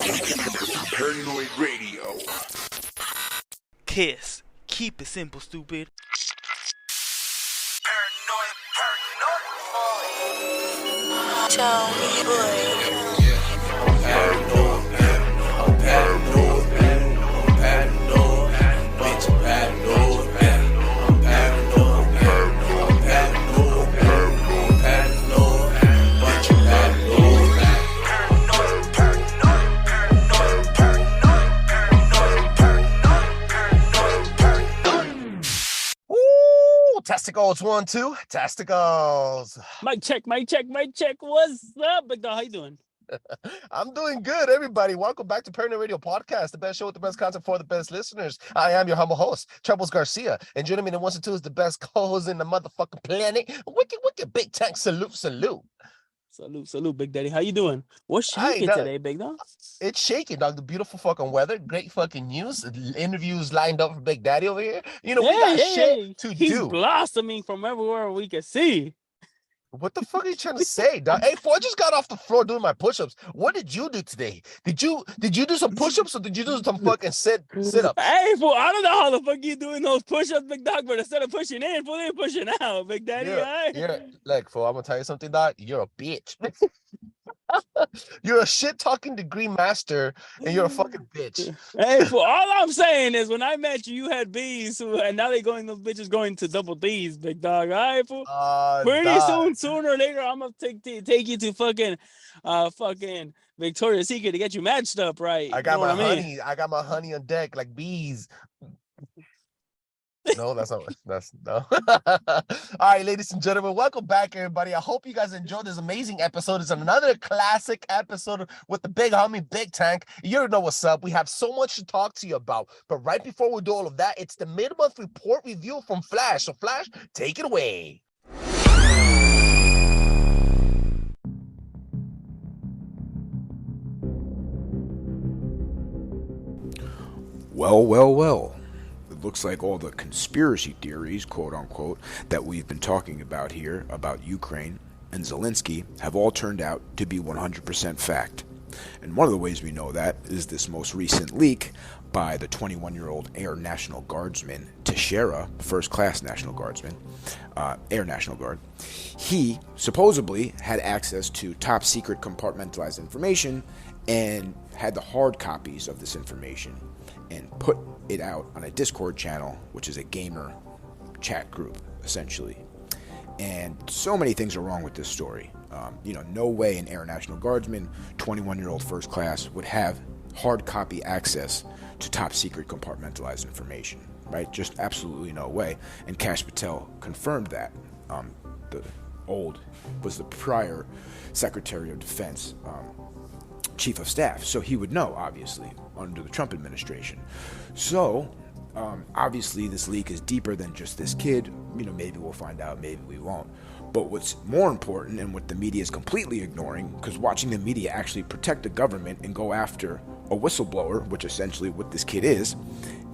Paranoid Radio. Kiss. Keep it simple, stupid. Paranoid. Tell me, boy. I'm paranoid. I'm paranoid. I'm paranoid. Bitch, I'm paranoid. I'm paranoid. I'm paranoid. I'm paranoid. Bunch of paranoid. Ooh, testicles 1, 2, testicles. Mic check. What's up, big dog? How you doing? I'm doing good, everybody. Welcome back to Paranoid Radio Podcast, the best show with the best content for the best listeners. I am your humble host, Trebles Garcia, and joining me in 1 and 2 is the best co-host in the motherfucking planet. Wicked, big tank, salute. Salute, Big Daddy. How you doing? What's shaking today, big dog? It's shaking, dog. The beautiful fucking weather, great fucking news, interviews lined up for Big Daddy over here. You know, we got shit to He's do. blossoming from everywhere we can see. What the fuck are you trying to say, dog? Hey, I just got off the floor doing my push-ups. What did you do today? Did you do some push-ups or did you do some fucking sit-ups? Hey, fool, I don't know how the fuck you doing those push-ups, big dog, but instead of pushing in, fool, they're pushing out, Big Daddy. Fool, I'm gonna tell you something, dog. You're a bitch. You're a shit-talking degree master, and you're a fucking bitch. Hey, fool, all I'm saying is when I met you, you had B's, and now those bitches going to double D's, big dog. All right, fool. Pretty soon, sooner or later, I'm gonna take you to fucking Victoria's Secret to get you matched up, right? I got honey. I got my honey on deck like bees. No, that's not. That's no. All right, ladies and gentlemen, welcome back, everybody. I hope you guys enjoyed this amazing episode. It's another classic episode with the big homie, Big Tank. You know what's up. We have so much to talk to you about. But right before we do all of that, it's the mid-month report review from Flash. So, Flash, take it away. Well. It looks like all the conspiracy theories, quote unquote, that we've been talking about here about Ukraine and Zelensky have all turned out to be 100% fact. And one of the ways we know that is this most recent leak by the 21-year-old Air National Guardsman, Teixeira, first-class National Guardsman, Air National Guard. He supposedly had access to top-secret compartmentalized information and had the hard copies of this information and put it out on a Discord channel, which is a gamer chat group, essentially. And so many things are wrong with this story. No way an Air National Guardsman, 21-year-old first class, would have hard copy access to top secret compartmentalized information, right? Just absolutely no way. And Kash Patel confirmed that. Was the prior Secretary of Defense, Chief of Staff, so he would know, obviously, under the Trump administration. So, obviously, this leak is deeper than just this kid. Maybe we'll find out, maybe we won't. But what's more important, and what the media is completely ignoring, because watching the media actually protect the government and go after a whistleblower, which essentially what this kid is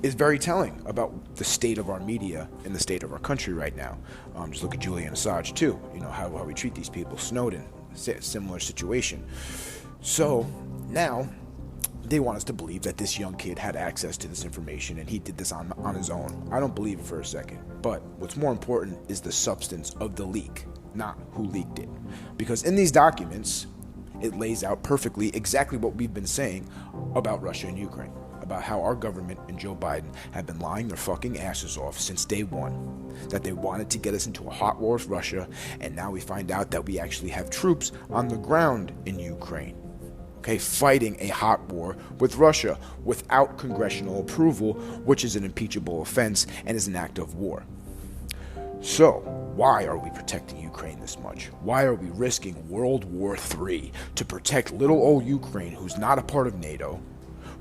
very telling about the state of our media and the state of our country right now. Just look at Julian Assange, too. How we treat these people. Snowden, similar situation. So now they want us to believe that this young kid had access to this information and he did this on his own. I don't believe it for a second. But what's more important is the substance of the leak, not who leaked it. Because in these documents, it lays out perfectly exactly what we've been saying about Russia and Ukraine, about how our government and Joe Biden have been lying their fucking asses off since day one, that they wanted to get us into a hot war with Russia, and now we find out that we actually have troops on the ground in Ukraine. Fighting a hot war with Russia without congressional approval, which is an impeachable offense and is an act of war. So, why are we protecting Ukraine this much? Why are we risking World War III to protect little old Ukraine, who's not a part of NATO,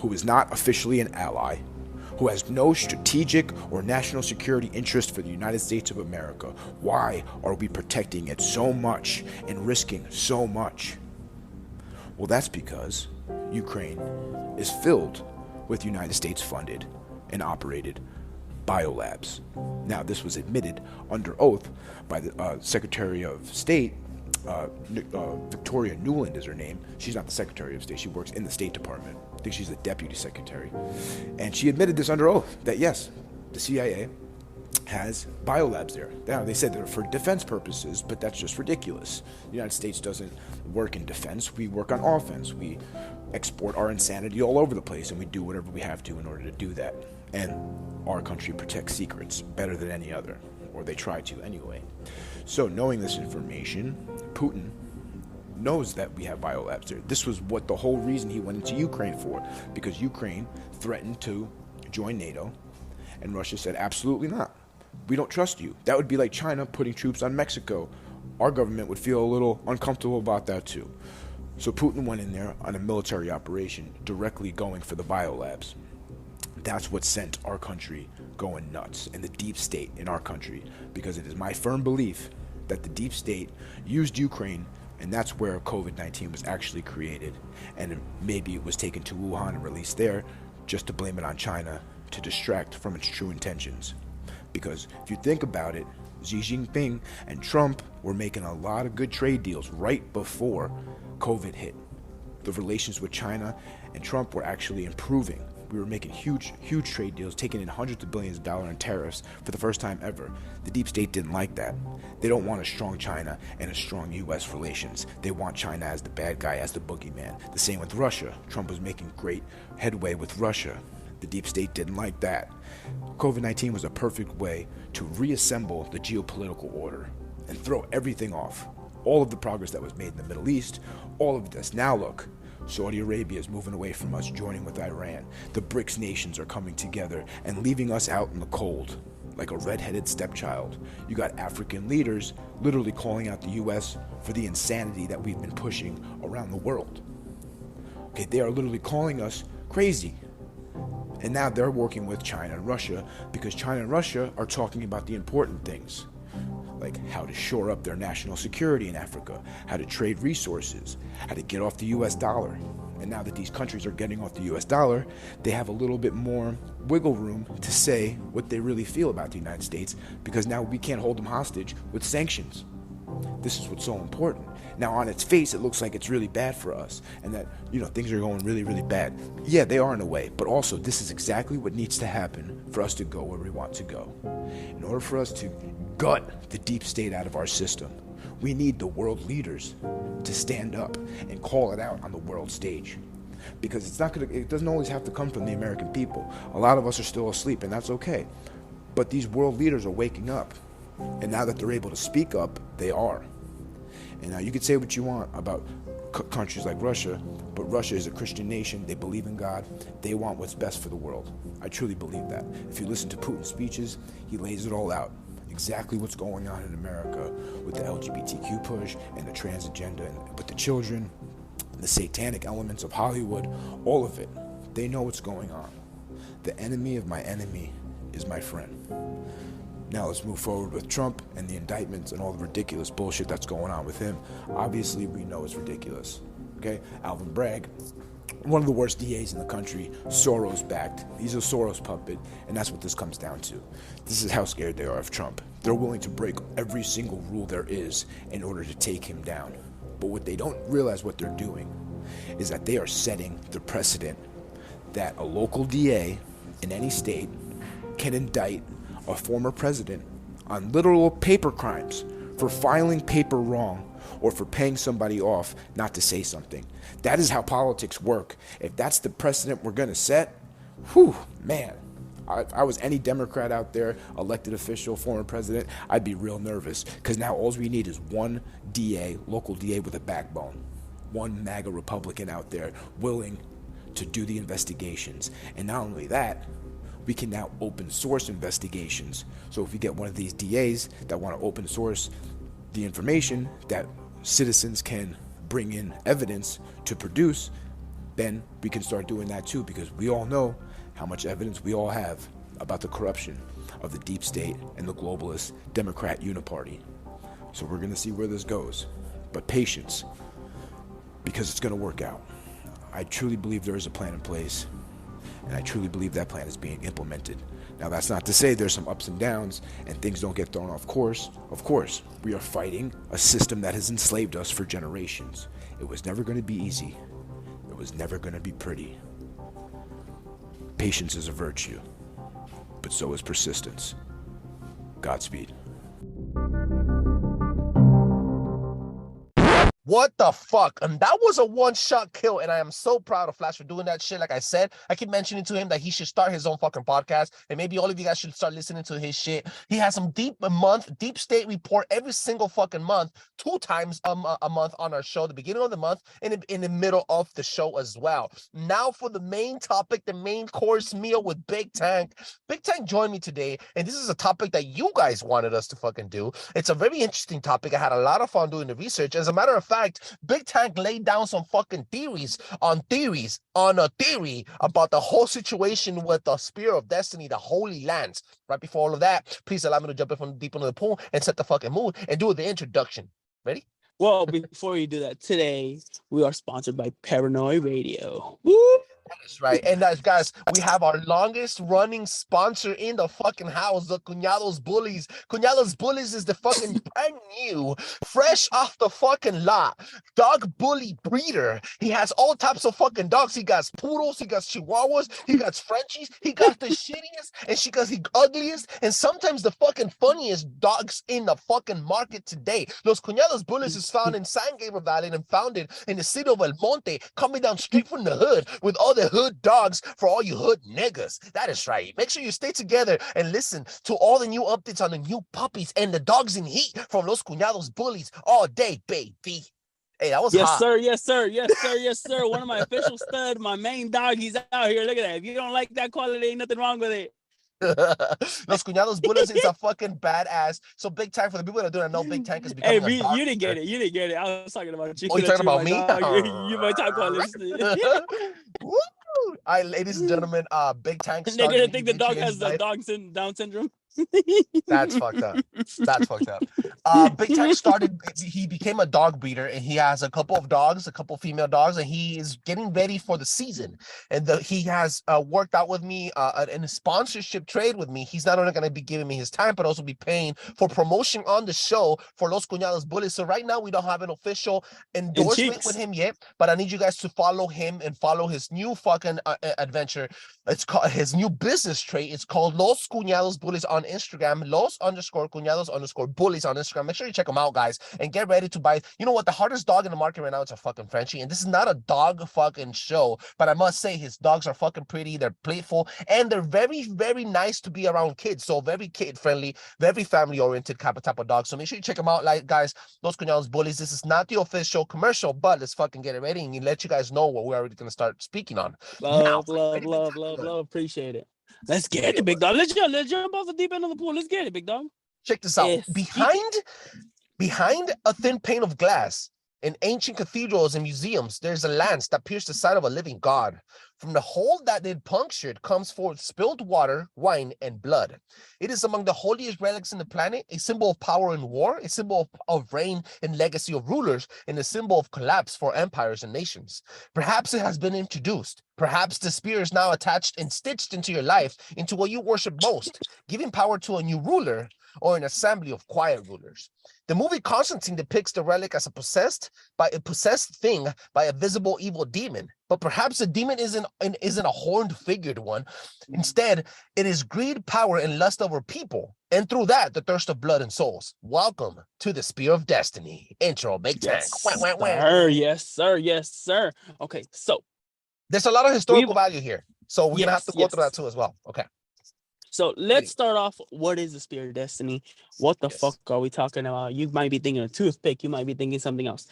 who is not officially an ally, who has no strategic or national security interest for the United States of America? Why are we protecting it so much and risking so much? Well, that's because Ukraine is filled with United States funded and operated biolabs. Now, this was admitted under oath by the Secretary of State Victoria Nuland is her name. She's not the Secretary of State. She works in the State Department. I think she's the Deputy Secretary. And she admitted this under oath, that yes, the CIA has biolabs there. Now, they said they're for defense purposes, but that's just ridiculous. The United States doesn't work in defense. We work on offense. We export our insanity all over the place, and we do whatever we have to in order to do that. And our country protects secrets better than any other, or they try to anyway. So knowing this information, Putin knows that we have biolabs there. This was what the whole reason he went into Ukraine for, because Ukraine threatened to join NATO, and Russia said, absolutely not. We don't trust you. That would be like China putting troops on Mexico. Our government would feel a little uncomfortable about that too. So Putin went in there on a military operation, directly going for the biolabs. That's what sent our country going nuts, and the deep state in our country, because it is my firm belief that the deep state used Ukraine, and that's where COVID-19 was actually created, and maybe it was taken to Wuhan and released there just to blame it on China to distract from its true intentions. Because if you think about it, Xi Jinping and Trump were making a lot of good trade deals right before COVID hit. The relations with China and Trump were actually improving. We were making huge trade deals, taking in hundreds of billions of dollars in tariffs for the first time ever. The deep state didn't like that. They don't want a strong China and a strong U.S. relations. They want China as the bad guy, as the boogeyman. The same with Russia. Trump was making great headway with Russia. The deep state didn't like that. COVID-19 was a perfect way to reassemble the geopolitical order and throw everything off. All of the progress that was made in the Middle East, all of this. Now look, Saudi Arabia is moving away from us, joining with Iran. The BRICS nations are coming together and leaving us out in the cold, like a red-headed stepchild. You got African leaders literally calling out the U.S. for the insanity that we've been pushing around the world. Okay, they are literally calling us crazy. And now they're working with China and Russia, because China and Russia are talking about the important things, like how to shore up their national security in Africa, how to trade resources, how to get off the U.S. dollar. And now that these countries are getting off the U.S. dollar, they have a little bit more wiggle room to say what they really feel about the United States, because now we can't hold them hostage with sanctions. This is what's so important. Now, on its face, it looks like it's really bad for us, and that, things are going really, really bad. Yeah, they are in a way, but also this is exactly what needs to happen for us to go where we want to go. In order for us to gut the deep state out of our system, we need the world leaders to stand up and call it out on the world stage. Because it doesn't always have to come from the American people. A lot of us are still asleep, and that's okay. But these world leaders are waking up. And now that they're able to speak up, they are. And now you could say what you want about countries like Russia, but Russia is a Christian nation. They believe in God. They want what's best for the world. I truly believe that. If you listen to Putin's speeches, he lays it all out. Exactly what's going on in America with the LGBTQ push and the trans agenda, and with the children, the satanic elements of Hollywood, all of it. They know what's going on. The enemy of my enemy is my friend. Now let's move forward with Trump and the indictments and all the ridiculous bullshit that's going on with him. Obviously, we know it's ridiculous. Okay? Alvin Bragg, one of the worst DAs in the country, Soros-backed. He's a Soros puppet, and that's what this comes down to. This is how scared they are of Trump. They're willing to break every single rule there is in order to take him down. But what they don't realize what they're doing is that they are setting the precedent that a local DA in any state can indict a former president on literal paper crimes for filing paper wrong or for paying somebody off not to say something. That is how politics work. If that's the precedent we're going to set, whew, man. If I was any Democrat out there, elected official, former president, I'd be real nervous, because now all we need is one DA, local DA with a backbone, one MAGA Republican out there willing to do the investigations. And not only that, we can now open source investigations. So if we get one of these DAs that want to open source the information that citizens can bring in evidence to produce, then we can start doing that too, because we all know how much evidence we all have about the corruption of the deep state and the globalist Democrat Uniparty. So we're going to see where this goes. But patience, because it's going to work out. I truly believe there is a plan in place. And I truly believe that plan is being implemented. Now, that's not to say there's some ups and downs and things don't get thrown off course. Of course, we are fighting a system that has enslaved us for generations. It was never going to be easy. It was never going to be pretty. Patience is a virtue, but so is persistence. Godspeed. What the fuck? And that was a one-shot kill, and I am so proud of Flash for doing that shit. Like I said, I keep mentioning to him that he should start his own fucking podcast, and maybe all of you guys should start listening to his shit. He has some deep state report every single fucking month, 2 times a month on our show, the beginning of the month and in the middle of the show as well. Now for the main topic, the main course meal with Big Tank. Big Tank joined me today, and this is a topic that you guys wanted us to fucking do. It's a very interesting topic. I had a lot of fun doing the research. As a matter of fact, Big Tank laid down some fucking theories on a theory about the whole situation with the Spear of Destiny, the Holy Lands. Right before all of that, please allow me to jump in from deep into the pool and set the fucking mood and do the introduction. Ready? Well, before you do that, today we are sponsored by Paranoid Radio. Woo! That's right. And guys, we have our longest running sponsor in the fucking house, the Cuñados Bullies. Cuñados Bullies is the fucking brand new, fresh off the fucking lot dog bully breeder. He has all types of fucking dogs. He got poodles, he got chihuahuas, he got Frenchies, he got the shittiest, and she got the ugliest, and sometimes the fucking funniest dogs in the fucking market today. Los Cuñados Bullies is found in San Gabriel Valley and founded in the city of El Monte, coming down straight from the hood with all the hood dogs for all you hood niggas. That is right. Make sure you stay together and listen to all the new updates on the new puppies and the dogs in heat from Los Cuñados Bullies all day, baby. Hey, that was yes, hot. Sir. Yes, sir. Yes, sir. Yes, sir. One of my official stud, my main dog, he's out here. Look at that. If you don't like that quality, ain't nothing wrong with it. Los Cuñados Bullies is a fucking badass. So Big Tank, for the people that don't know, Big Tank is becoming a dog. You didn't get it. You didn't get it. I was talking about you. Oh, you're talking about me? You my top quality. Woo! All right, ladies and gentlemen, Big Tank. They're gonna think the dog has the Down syndrome. That's fucked up. That's fucked up. Big Tank he became a dog breeder, and he has a couple of dogs, a couple female dogs, and he is getting ready for the season. And he has worked out with me in a sponsorship trade with me. He's not only going to be giving me his time, but also be paying for promotion on the show for Los Cuñados Bullies. So right now we don't have an official endorsement with him yet, but I need you guys to follow him and follow his new fucking adventure. It's called his new business trait. It's called Los Cuñados Bullies on Instagram, Los_Cuñados_Bullies on Instagram. Make sure you check them out, guys, and get ready to buy. You know what? The hardest dog in the market right now is a fucking Frenchie, and this is not a dog fucking show, but I must say his dogs are fucking pretty. They're playful, and they're very, very nice to be around kids. So very kid friendly, very family oriented type of dog. So make sure you check them out, like guys. Los Cuñados Bullies. This is not the official commercial, but let's fucking get it ready and let you guys know what we're already gonna start speaking on. Love. Appreciate it. Let's get it, big dog. Let's jump off the deep end of the pool. Let's get it, big dog. Check this out. Behind a thin pane of glass in ancient cathedrals and museums, there's a lance that pierced the side of a living god. From the hole that it punctured comes forth spilled water, wine, and blood. It is among the holiest relics in the planet, a symbol of power in war, a symbol of reign and legacy of rulers, and a symbol of collapse for empires and nations. Perhaps it has been introduced. Perhaps the spear is now attached and stitched into your life, into what you worship most, giving power to a new ruler or an assembly of quiet rulers. The movie Constantine depicts the relic as a possessed thing by a visible evil demon. But perhaps the demon isn't a horned figured one. Instead, it is greed, power, and lust over people. And through that, the thirst of blood and souls. Welcome to the Spear of Destiny. Intro, Big Tank. Yes, sir. Yes, sir. Okay, so there's a lot of historical value here. So we're gonna have to go through that too as well. Okay. So let's start off. What is the Spear of Destiny? What the fuck are we talking about? You might be thinking a toothpick. You might be thinking something else.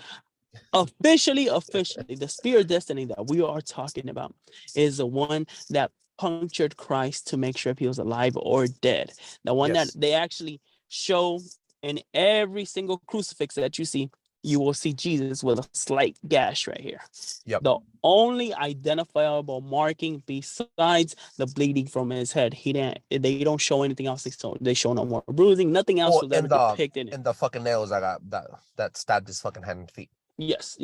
Officially, the Spear of Destiny that we are talking about is the one that punctured Christ to make sure if he was alive or dead. The one that they actually show in every single crucifix that you see. You will see Jesus with a slight gash right here. Yep. The only identifiable marking besides the bleeding from his head, they don't show anything else. They show no more bruising, nothing else was ever depicted in it. And the fucking nails that stabbed his fucking hand and feet. Yes.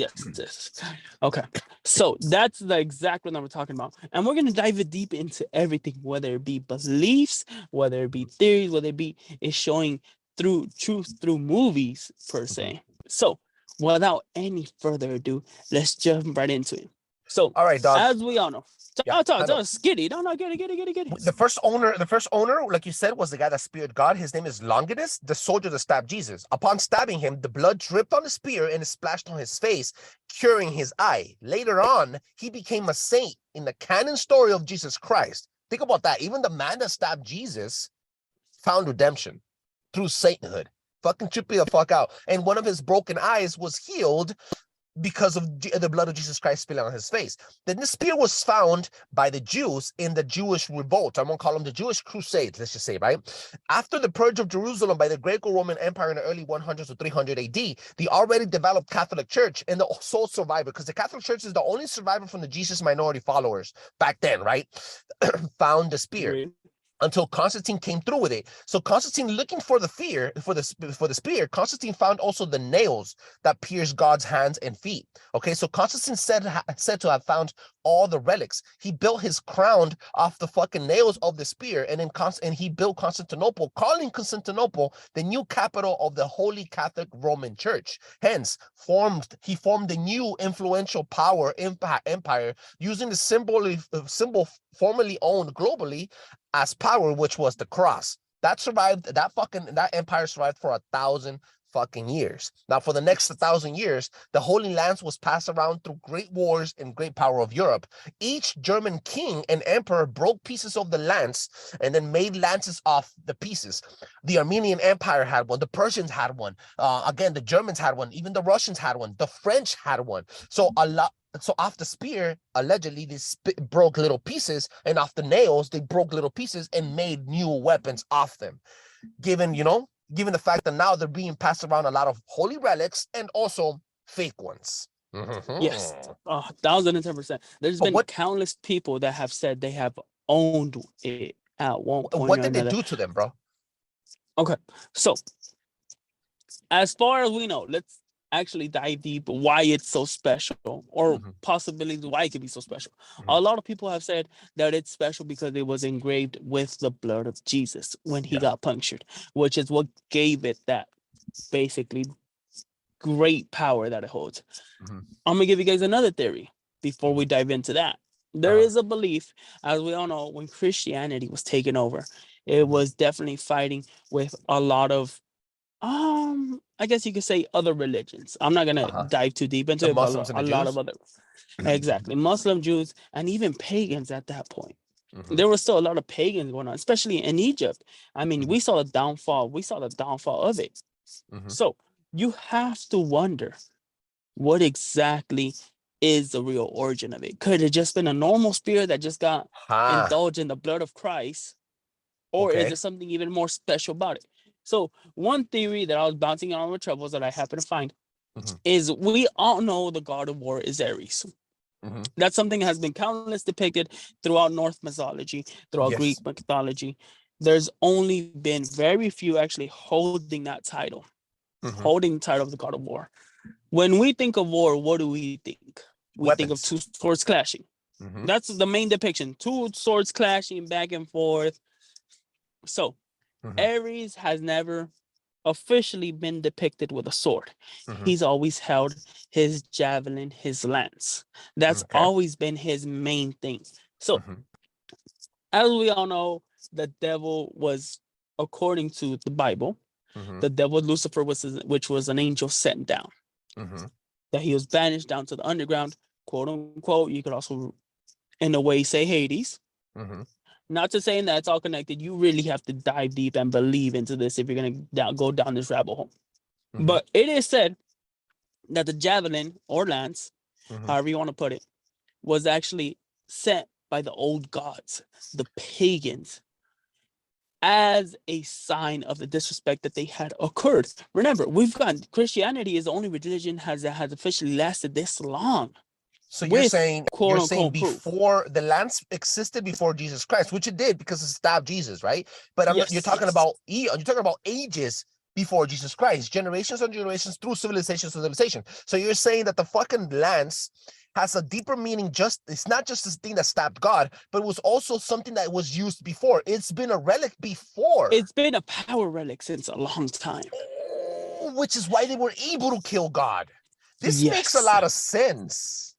Okay. So that's the exact one that we're talking about. And we're gonna dive it deep into everything, whether it be beliefs, whether it be theories, whether it be is showing through truth through movies per se. So without any further ado, let's jump right into it. So All right, dog. as we all know, Yeah, I know. Skitty. No, get it. The first owner, like you said, was the guy that speared God. His name is Longinus, the soldier that stabbed Jesus. Upon stabbing him, the blood dripped on the spear and it splashed on his face, curing his eye. Later on, he became a saint in the canon story of Jesus Christ. Think about that. Even the man that stabbed Jesus found redemption through sainthood. Fucking trip me the fuck out. And one of his broken eyes was healed because of the blood of Jesus Christ spilling on his face. Then the spear was found by the Jews in the Jewish revolt. I'm going to call them the Jewish crusades, let's just say, right? After the purge of Jerusalem by the Greco-Roman Empire in the early 100s to 300 AD, the already developed Catholic Church and the sole survivor, because the Catholic Church is the only survivor from the Jesus minority followers back then, right? Found the spear. Until Constantine came through with it. So Constantine, looking for the spear, Constantine found also the nails that pierced God's hands and feet. Okay, so Constantine said to have found all the relics. He built his crown off the fucking nails of the spear, and he built Constantinople, calling Constantinople the new capital of the Holy Catholic Roman Church. Hence, he formed a new influential power empire using the symbol formerly owned globally as power, which was the cross. That empire survived for 1,000 fucking years. Now, for the next 1,000 years, the Holy Lands was passed around through great wars and great power of Europe. Each German king and emperor broke pieces of the lance and then made lances off the pieces. The Armenian Empire had one. The Persians had one. Again, the Germans had one. Even the Russians had one. The French had one. So off the spear, allegedly, they broke little pieces, and off the nails, they broke little pieces and made new weapons off them. Given the fact that now they're being passed around a lot of holy relics and also fake ones. Yes, 1,010%. There's been countless people that have said they have owned it at one point or another. What did they do to them, bro? Okay, so as far as we know, let's actually dive deep why it's so special, or possibilities why it could be so special. A lot of people have said that it's special because it was engraved with the blood of Jesus when he got punctured, which is what gave it that basically great power that it holds. I'm gonna give you guys another theory before we dive into that. There is a belief, as we all know, when Christianity was taken over, it was definitely fighting with a lot of I guess you could say other religions. I'm not gonna dive too deep into it, but a lot of other exactly Muslim, Jews, and even pagans at that point. There was still a lot of pagans going on, especially in Egypt. I mean, we saw the downfall of it. So you have to wonder what exactly is the real origin of it. Could it just been a normal spear that just got indulged in the blood of Christ? Or is there something even more special about it? So one theory that I was bouncing on with Trebles that I happen to find is we all know the god of war is Ares. That's something that has been countless depicted throughout Norse mythology, throughout Greek mythology. There's only been very few actually holding that title, holding the title of the god of war. When we think of war, what do we think? We think of two swords clashing. That's the main depiction. Two swords clashing back and forth. So Ares has never officially been depicted with a sword. He's always held his javelin, his lance. That's always been his main thing. So as we all know, the devil was, according to the Bible, the devil Lucifer which was an angel sent down. That he was banished down to the underground, quote unquote. You could also, in a way, say Hades. Not to say that it's all connected. You really have to dive deep and believe into this if you're going to go down this rabbit hole. But it is said that the javelin or lance, however you want to put it, was actually sent by the old gods, the pagans, as a sign of the disrespect that they had occurred. Remember, Christianity is the only religion that has officially lasted this long. So you're saying before the lance existed before Jesus Christ, which it did because it stabbed Jesus, right? But you're talking about ages before Jesus Christ, generations and generations through civilization to civilization. So you're saying that the fucking lance has a deeper meaning. It's not just this thing that stabbed God, but it was also something that was used before. It's been a relic before. It's been a power relic since a long time. Which is why they were able to kill God. This makes a lot of sense.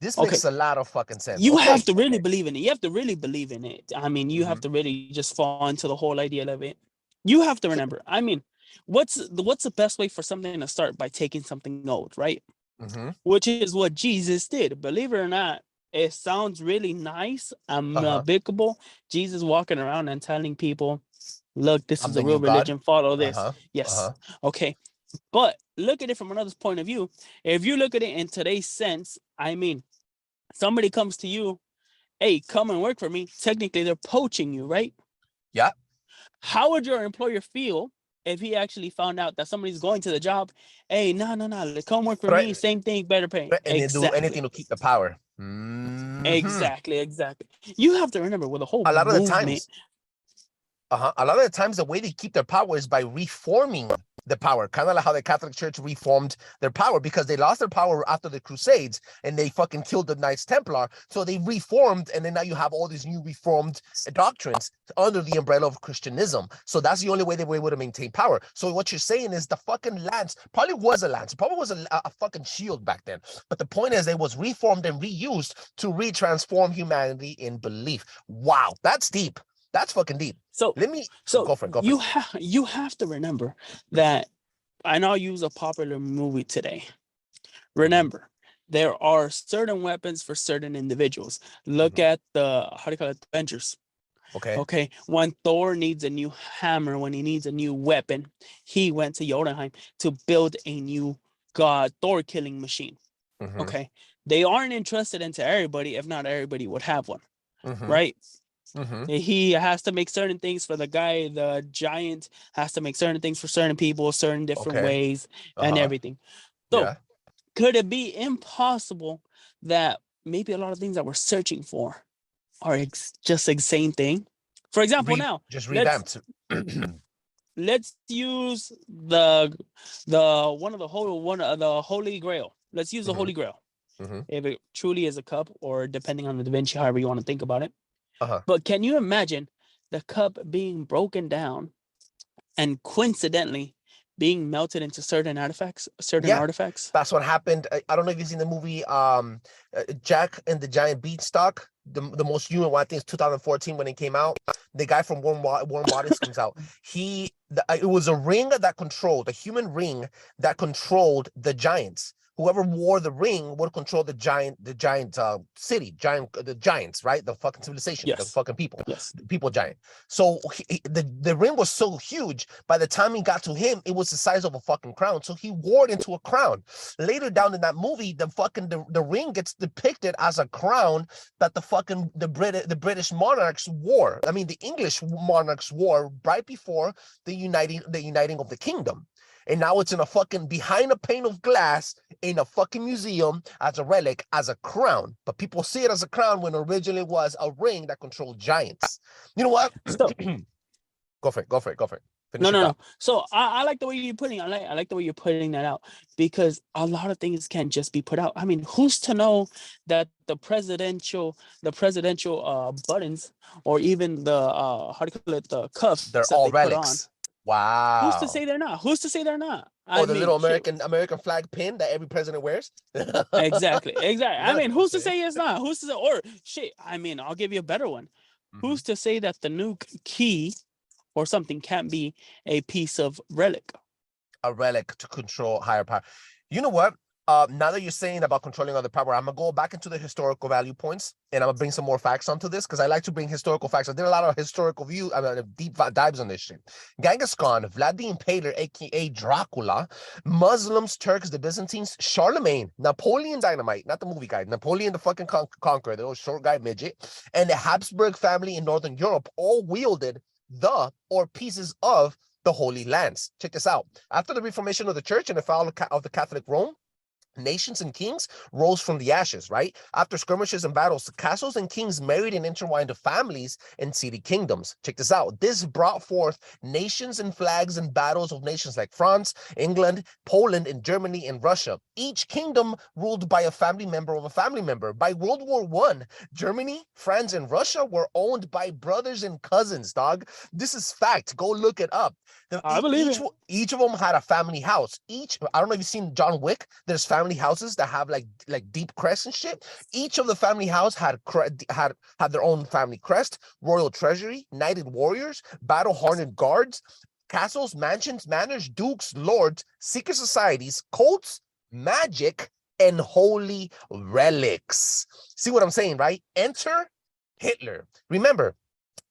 This makes a lot of fucking sense. You have to really believe in it. You have to really believe in it. I mean, you have to really just fall into the whole idea of it. You have to remember. I mean, what's the best way for something to start? By taking something old, right? Which is what Jesus did. Believe it or not, it sounds really nice and applicable. Jesus walking around and telling people, look, this is a real religion. Follow this. Yes. Okay. But look at it from another point of view. If you look at it in today's sense, I mean, somebody comes to you, hey, come and work for me. Technically, they're poaching you, right? Yeah. How would your employer feel if he actually found out that somebody's going to the job? Hey, no, come work for me. Same thing, better pay. And they do anything to keep the power. Exactly. You have to remember with the whole movement. A lot of the times, the way they keep their power is by reforming the power, kind of like how the Catholic Church reformed their power, because they lost their power after the Crusades and they fucking killed the Knights Templar. So they reformed, and then now you have all these new reformed doctrines under the umbrella of Christianism. So that's the only way they were able to maintain power. So what you're saying is the fucking lance probably was a lance. It probably was a fucking shield back then. But the point is, it was reformed and reused to retransform humanity in belief. Wow, that's deep. That's fucking deep. So go for it. You have to remember that, and I'll use a popular movie today. Remember, there are certain weapons for certain individuals. Look at the Avengers. Okay. When Thor needs a new hammer, when he needs a new weapon, he went to Jotunheim to build a new god Thor killing machine. Okay. They aren't interested into everybody. If not, everybody would have one. Right? He has to make certain things for the guy. The giant has to make certain things for certain people, certain different ways, and everything. So, could it be impossible that maybe a lot of things that we're searching for are just the same thing? For example, just revamped. Let's use the Holy Grail. Let's use the Holy Grail. If it truly is a cup, or depending on the Da Vinci, however you want to think about it. But can you imagine the cup being broken down and coincidentally being melted into certain artifacts? That's what happened. I don't know if you've seen the movie Jack and the Giant Beanstalk. The most human one, I think, is 2014 when it came out. The guy from Warm Bodies comes out. It was a ring that controlled, a human ring that controlled the giants. Whoever wore the ring would control the giant city, the giants, right? The fucking civilization, the fucking people, the people giant. So the ring was so huge, by the time he got to him, it was the size of a fucking crown. So he wore it into a crown. Later down in that movie, the ring gets depicted as a crown that the British monarchs wore. I mean, the English monarchs wore right before the uniting of the kingdom. And now it's in a fucking behind a pane of glass in a fucking museum as a relic, as a crown. But people see it as a crown when originally it was a ring that controlled giants. You know what? So, go for it. No. So I like the way you're putting. I like the way you're putting that out, because a lot of things can't just be put out. I mean, who's to know that the presidential buttons, or even the cuffs, they're all relics. Wow. Who's to say they're not? The little American flag pin that every president wears? Exactly. I mean, who's to say it's not? Who's to say, or shit, I mean, I'll give you a better one. Who's to say that the nuke key or something can't be a piece of relic? A relic to control higher power. You know what? Now that you're saying about controlling other power, I'm gonna go back into the historical value points, and I'm gonna bring some more facts onto this, because I like to bring historical facts. I did a lot of historical deep dives on this shit. Genghis Khan, Vlad the Impaler, aka Dracula, Muslims, Turks, the Byzantines, Charlemagne, Napoleon Dynamite, not the movie guy, Napoleon the fucking Conqueror, the little short guy midget, and the Habsburg family in Northern Europe all wielded or pieces of the Holy Lance. Check this out. After the Reformation of the Church and the fall of the Catholic Rome, Nations and kings rose from the ashes, right? After skirmishes and battles, castles and kings married and intertwined to families and city kingdoms. Check this out. This brought forth nations and flags and battles of nations like France, England, Poland, and Germany and Russia. Each kingdom ruled by a family member of a family member. By World War I, Germany, France, and Russia were owned by brothers and cousins, dog. This is fact. Go look it up. I believe it. Each of them had a family house. I don't know if you've seen John Wick. There's family houses that have like deep crests and shit. Each of the family house had their own family crest, royal treasury, knighted warriors, battle hardened guards, castles, mansions, manors, dukes, lords, secret societies, cults, magic, and holy relics. See what I'm saying, right? Enter Hitler. Remember,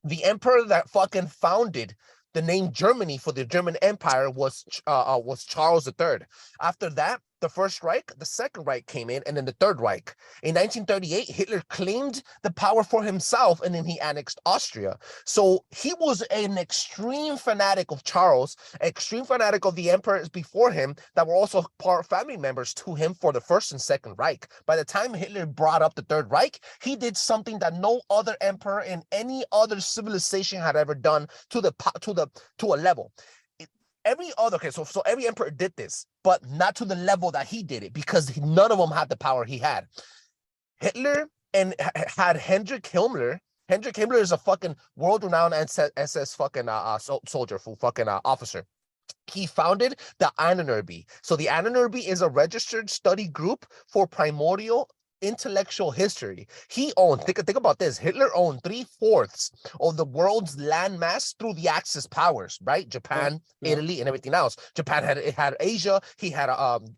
the emperor that fucking founded the name Germany for the German Empire was Charles III. After that, the First Reich, the Second Reich came in, and then the Third Reich. In 1938, Hitler claimed the power for himself, and then he annexed Austria. So he was an extreme fanatic of Charles, extreme fanatic of the emperors before him that were also part family members to him for the First and Second Reich. By the time Hitler brought up the Third Reich, he did something that no other emperor in any other civilization had ever done to a level. Every emperor did this, but not to the level that he did it, because none of them had the power he had. Hitler had Heinrich Himmler. Heinrich Himmler is a fucking world-renowned SS fucking soldier, fucking officer. He founded the Ahnenerbe. So the Ahnenerbe is a registered study group for primordial intellectual history. He owned, think about this, Hitler owned 3/4 of the world's landmass through the Axis powers, right? Japan, Italy, and everything else. Japan had Asia, he had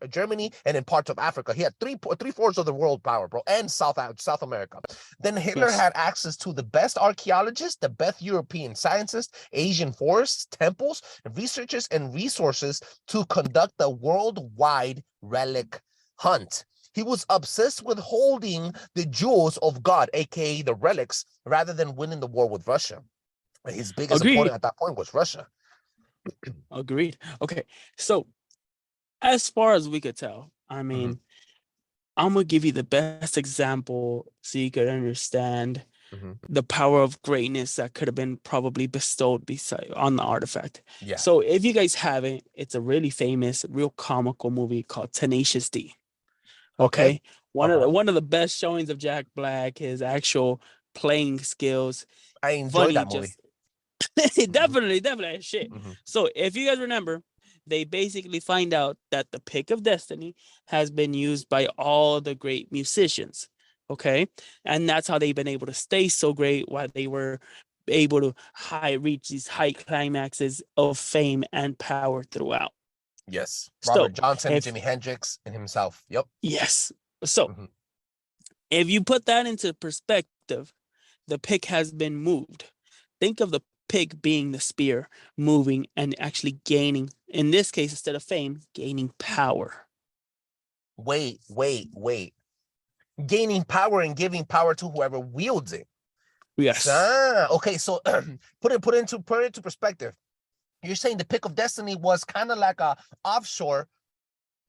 Germany, and in parts of Africa. He had 3/4 of the world power, bro, and South America. Then Hitler had access to the best archaeologists, the best European scientists, Asian forests, temples, researchers, and resources to conduct a worldwide relic hunt. He was obsessed with holding the jewels of God, aka the relics, rather than winning the war with Russia. His biggest opponent at that point was Russia. Agreed. Okay, so as far as we could tell, I mean, I'm gonna give you the best example so you could understand the power of greatness that could have been probably bestowed on the artifact. Yeah. So if you guys haven't, it's a really famous, real comical movie called Tenacious D. Okay. One of the best showings of Jack Black, his actual playing skills. I enjoyed that movie. Definitely shit. So if you guys remember, they basically find out that the pick of destiny has been used by all the great musicians. Okay. And that's how they've been able to stay so great, while they were able to reach these high climaxes of fame and power throughout. Yes. Robert Johnson, Jimi Hendrix, and himself. Yep. Yes. So if you put that into perspective, the pick has been moved. Think of the pick being the spear, moving and actually gaining, in this case, instead of fame, gaining power. Wait. Gaining power and giving power to whoever wields it. Yes. Okay, so put it into perspective. You're saying the pick of destiny was kind of like a offshore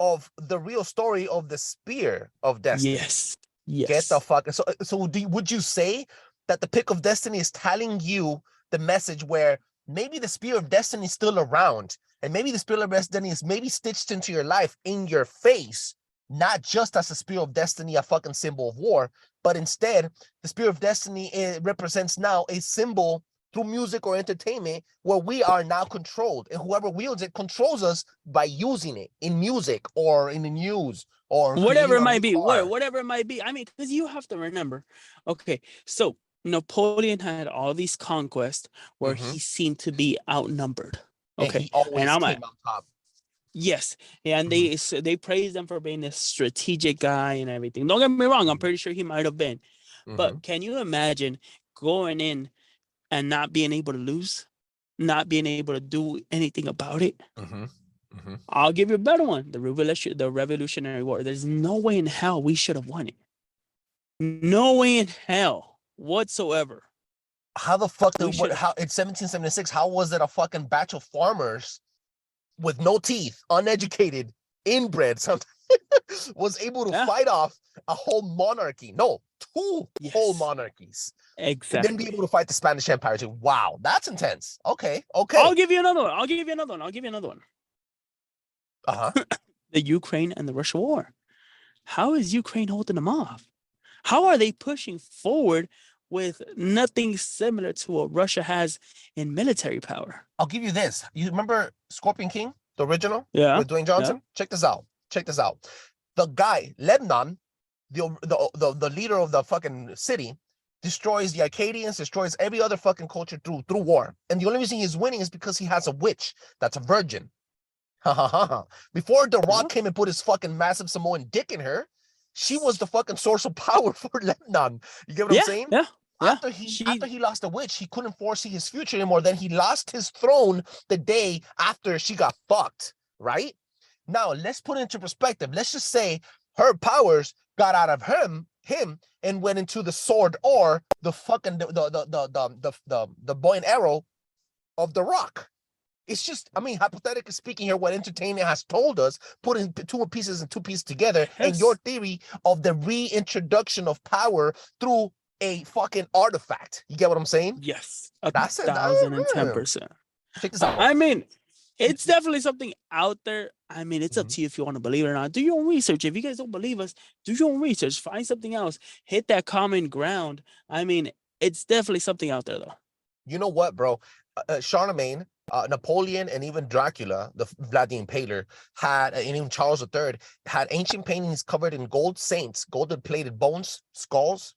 of the real story of the spear of destiny. Yes. Get the fuck. So would you say that the pick of destiny is telling you the message where maybe the spear of destiny is still around, and maybe the spear of destiny is maybe stitched into your life, in your face, not just as a spear of destiny, a fucking symbol of war, but instead the spear of destiny represents now a symbol through music or entertainment where we are now controlled, and whoever wields it controls us by using it in music or in the news or whatever it might be. Whatever it might be. I mean, because you have to remember, okay, so Napoleon had all these conquests where he seemed to be outnumbered. Okay, and I'm on top. Yes, and they praised him for being a strategic guy and everything. Don't get me wrong, I'm pretty sure he might have been. But can you imagine going in and not being able to lose, not being able to do anything about it? I'll give you a better one. The Revolutionary War. There's no way in hell we should have won it. No way in hell whatsoever. How the fuck in 1776, how was it a fucking batch of farmers with no teeth, uneducated, inbred, sometimes was able to fight off a whole monarchy. No, two whole monarchies. Exactly. And then be able to fight the Spanish Empire too. Wow, that's intense. Okay. I'll give you another one. Uh-huh. The Ukraine and the Russia war. How is Ukraine holding them off? How are they pushing forward with nothing similar to what Russia has in military power? I'll give you this. You remember Scorpion King, the original? Yeah. With Dwayne Johnson? Yeah. Check this out. The guy, Lebanon, the leader of the fucking city, destroys the Acadians, destroys every other fucking culture through war. And the only reason he's winning is because he has a witch that's a virgin. Before The Rock came and put his fucking massive Samoan dick in her, she was the fucking source of power for Lebanon. You get what I'm saying? Yeah. After he lost the witch, he couldn't foresee his future anymore. Then he lost his throne the day after she got fucked, right? Now, let's put it into perspective. Let's just say her powers got out of him and went into the sword or the fucking the bow and arrow of The Rock. It's just, I mean, hypothetically speaking here, what entertainment has told us, putting two pieces together, and your theory of the reintroduction of power through a fucking artifact. You get what I'm saying? Yes. That's 1,010%. Check this out. I mean, it's definitely something out there. I mean, it's up to you if you want to believe it or not. Do your own research. If you guys don't believe us, do your own research. Find something else. Hit that common ground. I mean, it's definitely something out there, though. You know what, bro? Charlemagne, Napoleon, and even Dracula, the Vlad the Impaler, had, and even Charles III, had ancient paintings covered in gold saints, golden-plated bones, skulls,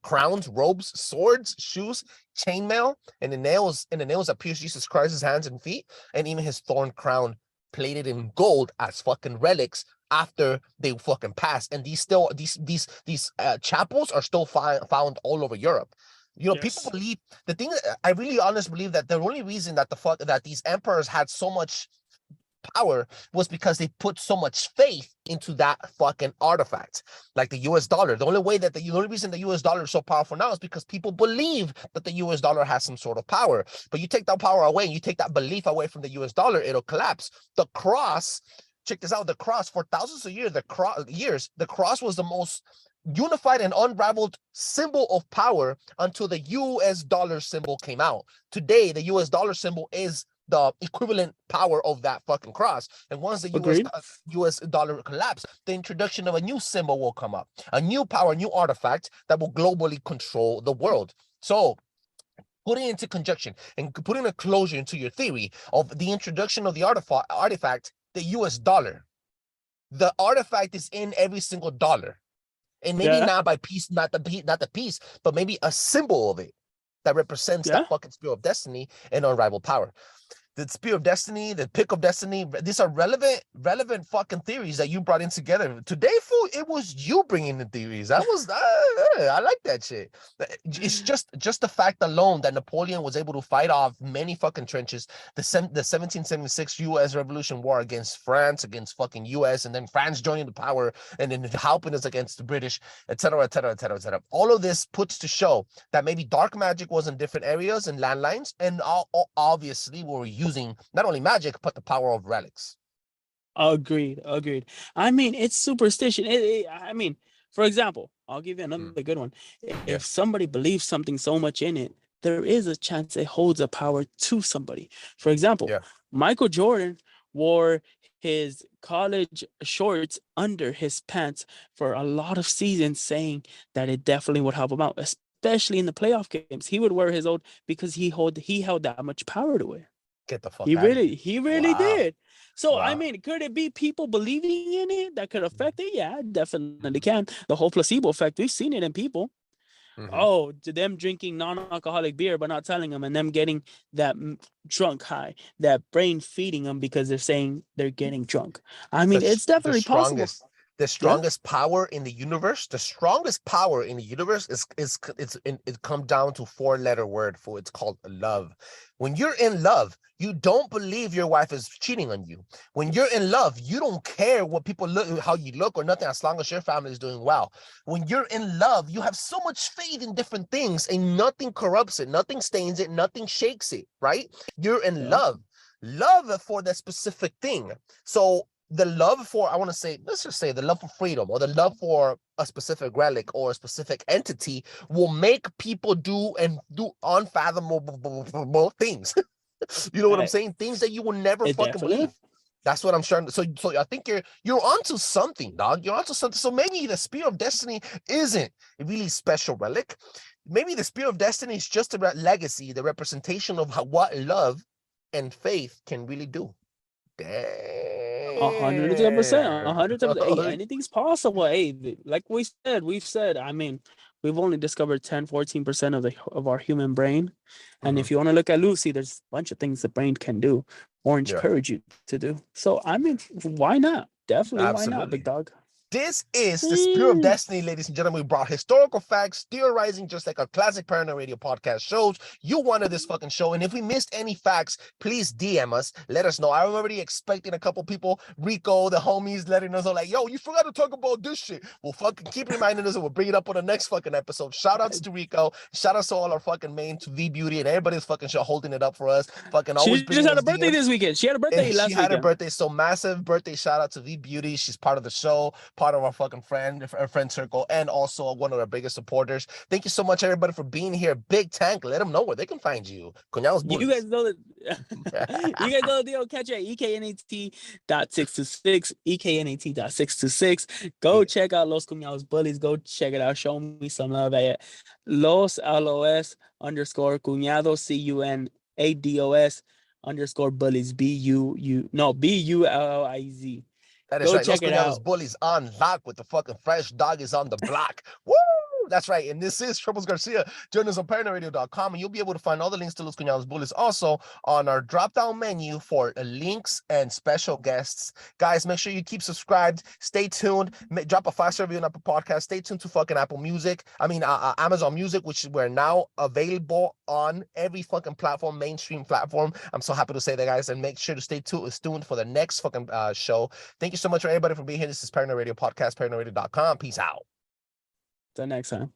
crowns, robes, swords, shoes, chainmail, and the nails that pierced Jesus Christ's hands and feet, and even his thorn crown plated in gold as fucking relics after they fucking passed. And these chapels are still found all over Europe. You know, people believe, the thing that I really honestly believe that the only reason that that these emperors had so much power was because they put so much faith into that fucking artifact, like the US dollar. The only reason the US dollar is so powerful now is because people believe that the US dollar has some sort of power. But you take that power away and you take that belief away from the US dollar, it'll collapse. The cross, check this out, the cross, for thousands of years, the cross was the most unified and unrivaled symbol of power until the US dollar symbol came out. Today, the US dollar symbol is the equivalent power of that fucking cross. And once the US dollar collapse, the introduction of a new symbol will come up, a new power, new artifact that will globally control the world. So putting into conjunction and putting a closure into your theory of the introduction of the artifact, the US dollar, the artifact is in every single dollar. And maybe not by piece, not the piece, but maybe a symbol of it that represents that fucking spirit of destiny and unrivaled power. The Spear of Destiny, the Pick of Destiny, these are relevant fucking theories that you brought in together. Today, fool, it was you bringing the theories. That was, I like that shit. It's just the fact alone that Napoleon was able to fight off many fucking trenches. The 1776 U.S. Revolution War against France, against fucking U.S., and then France joining the power, and then helping us against the British, etc., etc., etc., etc. All of this puts to show that maybe dark magic was in different areas and landlines, and obviously we were using not only magic but the power of relics. Agreed. I mean, it's superstition. I mean, for example, I'll give you another good one. If somebody believes something so much in it, there is a chance it holds a power to somebody. For example, Michael Jordan wore his college shorts under his pants for a lot of seasons, saying that it definitely would help him out, especially in the playoff games. He would wear his old because he held that much power to it. Get the fuck he out really did. So I mean, could it be people believing in it that could affect it? Yeah, it definitely can. The whole placebo effect, we've seen it in people. Oh, to them drinking non-alcoholic beer but not telling them, and them getting that drunk high, that brain feeding them because they're saying they're getting drunk. I mean, it's definitely possible. The strongest power in the universe, is it comes down to 4-letter word for it's called love. When you're in love, you don't believe your wife is cheating on you. When you're in love, you don't care what people look, how you look or nothing, as long as your family is doing well. When you're in love, you have so much faith in different things and nothing corrupts it, nothing stains it, nothing shakes it, right? You're in love for that specific thing. So the love for, I want to say, let's just say the love for freedom or the love for a specific relic or a specific entity will make people do unfathomable things. You know what I'm saying? Things that you will never fucking believe. That's what I'm trying to. So I think you're onto something, dog. You're onto something. So maybe the Spear of Destiny isn't a really special relic. Maybe the Spear of Destiny is just a legacy, the representation of what love and faith can really do. Damn. 100%, 100%. Hey, anything's possible. Hey, like we've said. I mean, we've only discovered 10-14% of our human brain, and if you want to look at Lucy, there's a bunch of things the brain can do or encourage you to do. So I mean, why not? Definitely, why not, big dog? This is the Spear of Destiny, ladies and gentlemen. We brought historical facts, theorizing, just like a classic Paranoid Radio podcast shows. You wanted this fucking show, and if we missed any facts, please DM us. Let us know. I'm already expecting a couple people, Rico, the homies, letting us know, like, yo, you forgot to talk about this shit. We'll fucking keep reminding us, and we'll bring it up on the next fucking episode. Shout outs to Rico. Shout outs to all our fucking main, to V Beauty, and everybody's fucking show holding it up for us. Fucking always. She just had a birthday this weekend. She had a birthday last weekend. She had her birthday, so massive birthday shout out to V Beauty. She's part of the show, part of our fucking friend circle, and also one of our biggest supporters. Thank you so much, everybody, for being here. Big Tank, let them know where they can find you. Cuñados Bullies. You guys know that. You guys know the deal. Catch it at EKNAT.626, EKNAT.626. Go check out Los Cuñados Bullies. Go check it out. Show me some love at Los LOS _ Cuñados CUNADOS _ Bullies BULLIZ. That is right. Los Cuñados Bullies on lock with the fucking fresh dog is on the block. Woo! That's right. And this is Trebles Garcia. Join us on ParanoidRadio.com, and you'll be able to find all the links to Los Cuñados Bullies also on our drop-down menu for links and special guests. Guys, make sure you keep subscribed. Stay tuned. Drop a 5-star review on Apple Podcast. Stay tuned to fucking Amazon Music, which we're now available on every fucking platform, mainstream platform. I'm so happy to say that, guys. And make sure to stay tuned for the next fucking show. Thank you so much, everybody, for being here. This is Paranoid Radio Podcast, ParanoidRadio.com. Peace out. Till next time.